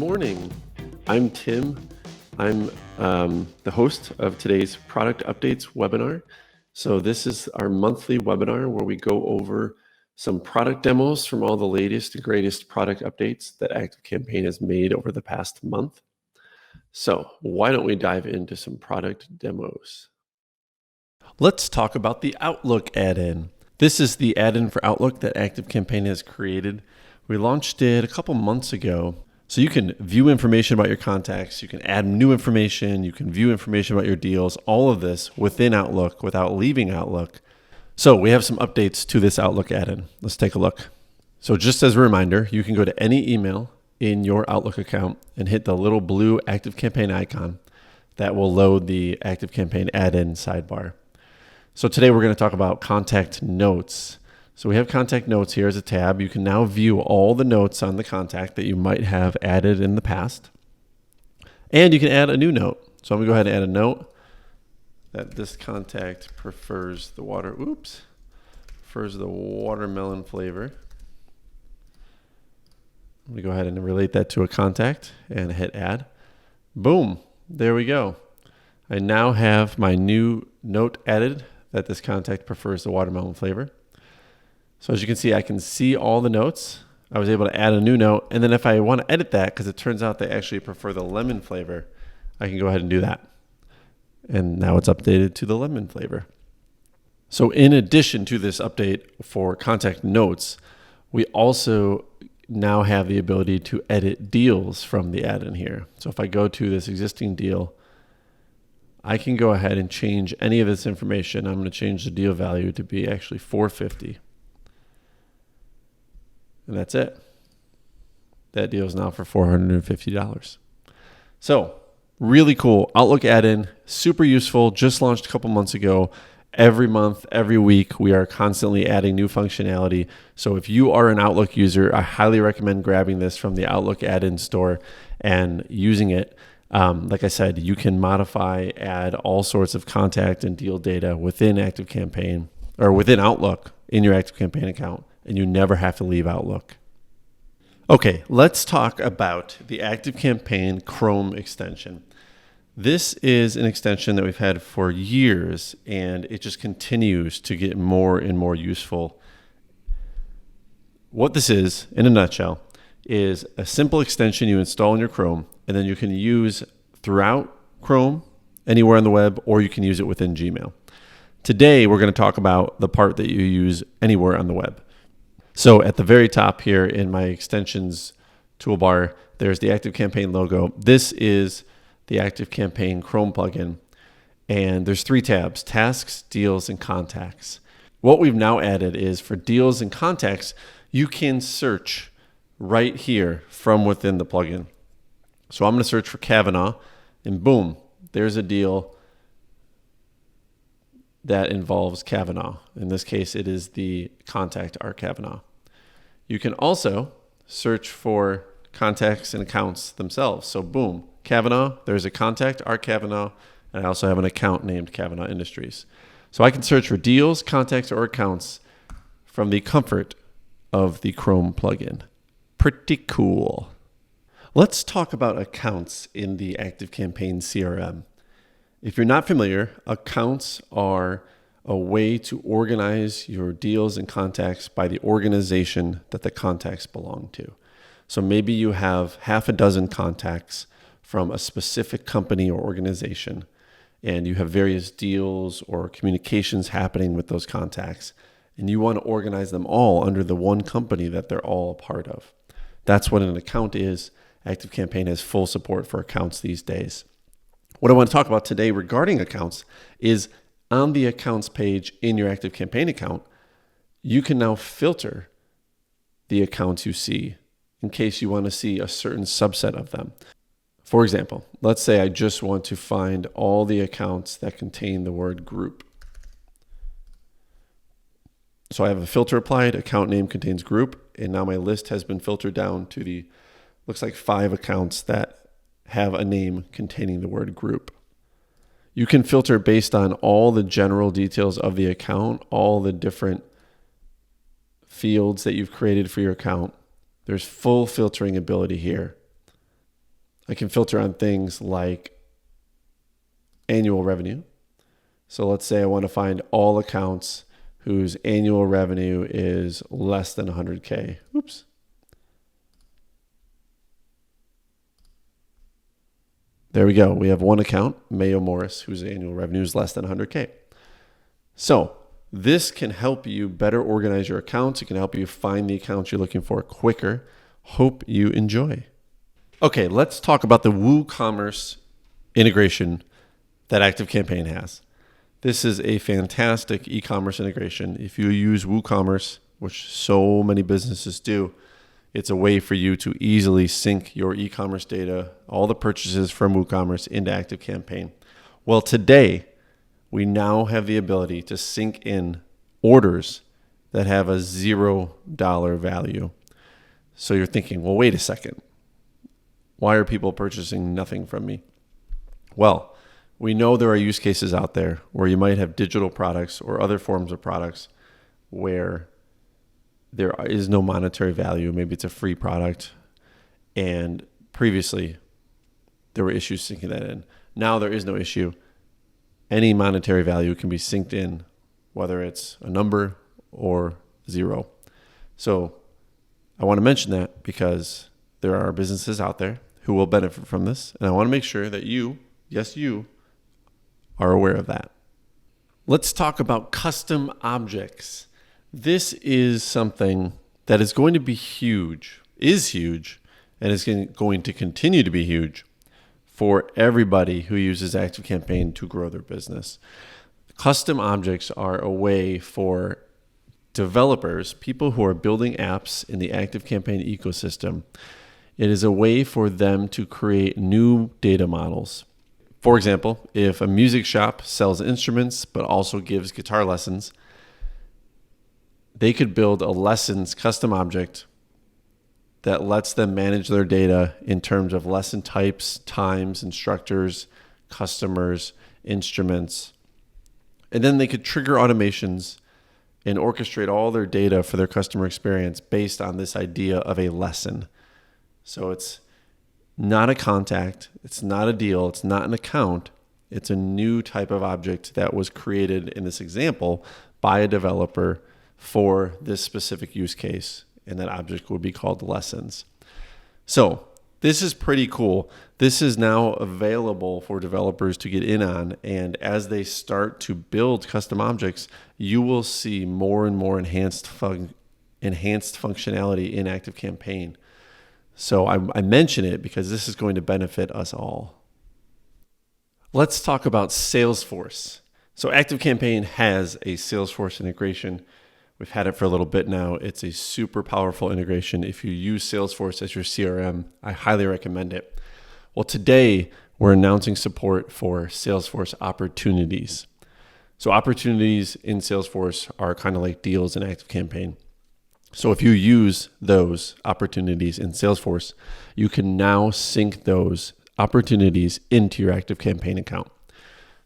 morning. I'm Tim. I'm the host of today's Product Updates webinar. So this is our monthly webinar where we go over some product demos from all the latest and greatest product updates that ActiveCampaign has made over the past month. So why don't we dive into some product demos? Let's talk about the Outlook add-in. This is the add-in for Outlook that ActiveCampaign has created. We launched it a couple months ago. So you can view information about your contacts, you can add new information, you can view information about your deals, all of this within Outlook without leaving Outlook. So we have some updates to this Outlook add-in. Let's take a look. So just as a reminder, you can go to any email in your Outlook account and hit the little blue ActiveCampaign icon. That will load the ActiveCampaign add-in sidebar. So today we're going to talk about contact notes. So we have contact notes here as a tab. You can now view all the notes on the contact that you might have added in the past. And you can add a new note. So I'm going to go ahead and add a note that this contact prefers the watermelon flavor. I'm going to go ahead and relate that to a contact and hit add. Boom, there we go. I now have my new note added that this contact prefers the watermelon flavor. So as you can see, I can see all the notes. I was able to add a new note. And then if I want to edit that, because it turns out they actually prefer the lemon flavor, I can go ahead and do that. And now it's updated to the lemon flavor. So in addition to this update for contact notes, we also now have the ability to edit deals from the add-in here. So if I go to this existing deal, I can go ahead and change any of this information. I'm going to change the deal value to be actually $450. And that's it. That deal is now for $450. So really cool. Outlook add-in, super useful. Just launched a couple months ago. Every month, every week, we are constantly adding new functionality. So if you are an Outlook user, I highly recommend grabbing this from the Outlook add-in store and using it. Like I said, you can modify, add all sorts of contact and deal data within ActiveCampaign or within Outlook in your ActiveCampaign account, and you never have to leave Outlook. Okay, let's talk about the ActiveCampaign Chrome extension. This is an extension that we've had for years, and it just continues to get more and more useful. What this is, in a nutshell, is a simple extension you install in your Chrome, and then you can use throughout Chrome, anywhere on the web, or you can use it within Gmail. Today, we're going to talk about the part that you use anywhere on the web. So at the very top here in my extensions toolbar, there's the ActiveCampaign logo. This is the ActiveCampaign Chrome plugin, and there's 3 tabs: tasks, deals, and contacts. What we've now added is for deals and contacts, you can search right here from within the plugin. So I'm going to search for Kavanaugh, and boom, there's a deal that involves Kavanaugh. In this case, it is the contact R Kavanaugh. You can also search for contacts and accounts themselves. So boom, Kavanaugh, there's a contact R Kavanaugh, and I also have an account named Kavanaugh Industries. So I can search for deals, contacts, or accounts from the comfort of the Chrome plugin. Pretty cool. Let's talk about accounts in the ActiveCampaign CRM. If you're not familiar, accounts are a way to organize your deals and contacts by the organization that the contacts belong to. So maybe you have half a dozen contacts from a specific company or organization, and you have various deals or communications happening with those contacts, and you want to organize them all under the one company that they're all a part of. That's what an account is. ActiveCampaign has full support for accounts these days. What I want to talk about today regarding accounts is on the accounts page in your ActiveCampaign account, you can now filter the accounts you see in case you want to see a certain subset of them. For example, let's say I just want to find all the accounts that contain the word group. So I have a filter applied, account name contains group, and now my list has been filtered down to the, looks like 5 accounts that have a name containing the word group. You can filter based on all the general details of the account, all the different fields that you've created for your account. There's full filtering ability here. I can filter on things like annual revenue. So let's say I want to find all accounts whose annual revenue is less than 100K. Oops. There we go. We have one account, Mayo Morris, whose annual revenue is less than 100K. So this can help you better organize your accounts. It can help you find the accounts you're looking for quicker. Hope you enjoy. Okay, let's talk about the WooCommerce integration that ActiveCampaign has. This is a fantastic e-commerce integration. If you use WooCommerce, which so many businesses do, it's a way for you to easily sync your e-commerce data, all the purchases from WooCommerce into ActiveCampaign. Well, today, we now have the ability to sync in orders that have a $0 value. So you're thinking, well, wait a second. Why are people purchasing nothing from me? Well, we know there are use cases out there where you might have digital products or other forms of products where there is no monetary value. Maybe it's a free product. And previously, there were issues syncing that in. Now there is no issue. Any monetary value can be synced in, whether it's a number or 0. So I want to mention that because there are businesses out there who will benefit from this. And I want to make sure that you, yes, you, are aware of that. Let's talk about custom objects. This is something that is going to be huge, is huge, and is going to continue to be huge for everybody who uses ActiveCampaign to grow their business. Custom objects are a way for developers, people who are building apps in the ActiveCampaign ecosystem. It is a way for them to create new data models. For example, if a music shop sells instruments but also gives guitar lessons, they could build a lessons custom object that lets them manage their data in terms of lesson types, times, instructors, customers, instruments. And then they could trigger automations and orchestrate all their data for their customer experience based on this idea of a lesson. So it's not a contact, it's not a deal, it's not an account. It's a new type of object that was created in this example by a developer for this specific use case, and that object would be called lessons. So this is pretty cool. This is now available for developers to get in on, and as they start to build custom objects, you will see more and more enhanced functionality in ActiveCampaign. So I mention it because this is going to benefit us all. Let's talk about Salesforce. So ActiveCampaign has a Salesforce integration. We've had it for a little bit now. It's a super powerful integration. If you use Salesforce as your CRM, I highly recommend it. Well, today we're announcing support for Salesforce opportunities. So opportunities in Salesforce are kind of like deals in ActiveCampaign. So if you use those opportunities in Salesforce, you can now sync those opportunities into your ActiveCampaign account.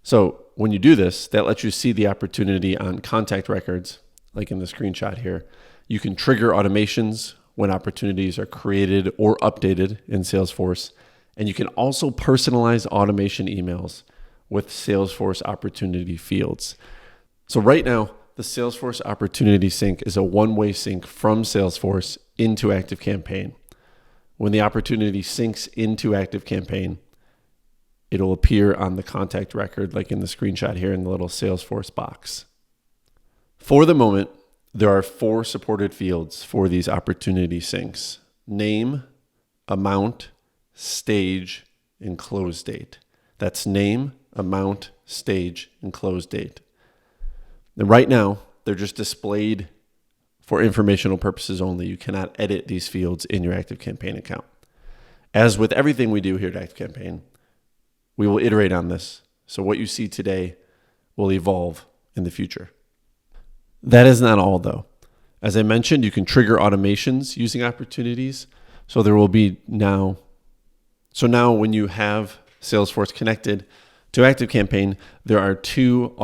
So when you do this, that lets you see the opportunity on contact records, like in the screenshot here. You can trigger automations when opportunities are created or updated in Salesforce. And you can also personalize automation emails with Salesforce opportunity fields. So right now, the Salesforce opportunity sync is a one-way sync from Salesforce into ActiveCampaign. When the opportunity syncs into ActiveCampaign, it'll appear on the contact record, like in the screenshot here in the little Salesforce box. For the moment, there are 4 supported fields for these opportunity syncs: name, amount, stage, and close date. That's name, amount, stage, and close date. And right now, they're just displayed for informational purposes only. You cannot edit these fields in your ActiveCampaign account. As with everything we do here at ActiveCampaign, we will iterate on this. So what you see today will evolve in the future. That is not all, though. As I mentioned, you can trigger automations using opportunities. So there will be now when you have Salesforce connected to ActiveCampaign, there are 2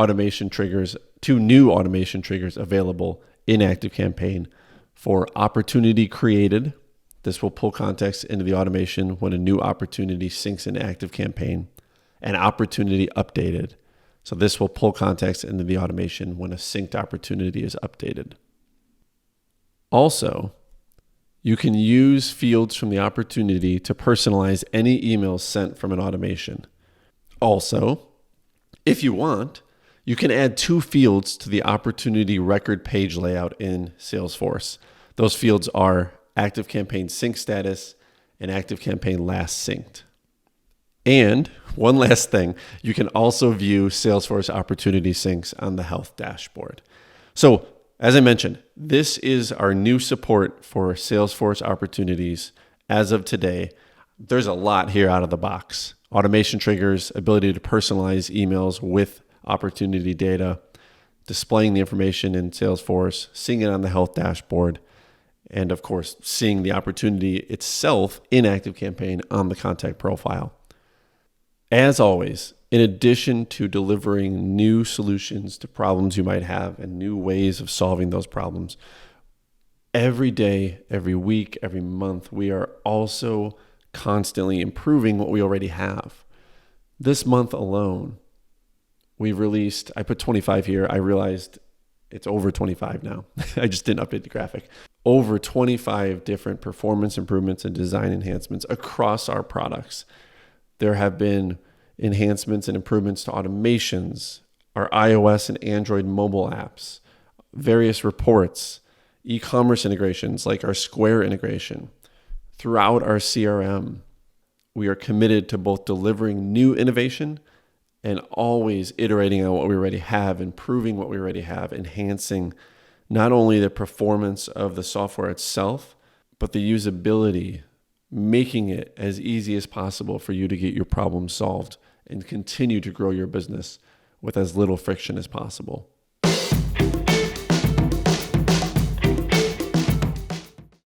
new automation triggers available in ActiveCampaign for opportunity created This will pull context into the automation when a new opportunity syncs in ActiveCampaign. And opportunity updated. So this will pull context into the automation when a synced opportunity is updated. Also, you can use fields from the opportunity to personalize any emails sent from an automation. Also, if you want, you can add 2 fields to the opportunity record page layout in Salesforce. Those fields are ActiveCampaign sync status and ActiveCampaign last synced. And one last thing, you can also view Salesforce opportunity syncs on the health dashboard. So as I mentioned, this is our new support for Salesforce opportunities as of today. There's a lot here out of the box. Automation triggers, ability to personalize emails with opportunity data, displaying the information in Salesforce, seeing it on the health dashboard, and of course, seeing the opportunity itself in ActiveCampaign on the contact profile. As always, in addition to delivering new solutions to problems you might have and new ways of solving those problems, every day, every week, every month, we are also constantly improving what we already have. This month alone, we've released, I put 25 here, I realized it's over 25 now. I just didn't update the graphic. Over 25 different performance improvements and design enhancements across our products. There have been enhancements and improvements to automations, our iOS and Android mobile apps, various reports, e-commerce integrations like our Square integration. Throughout our CRM, we are committed to both delivering new innovation and always iterating on what we already have, improving what we already have, enhancing not only the performance of the software itself, but the usability, making it as easy as possible for you to get your problem solved and continue to grow your business with as little friction as possible.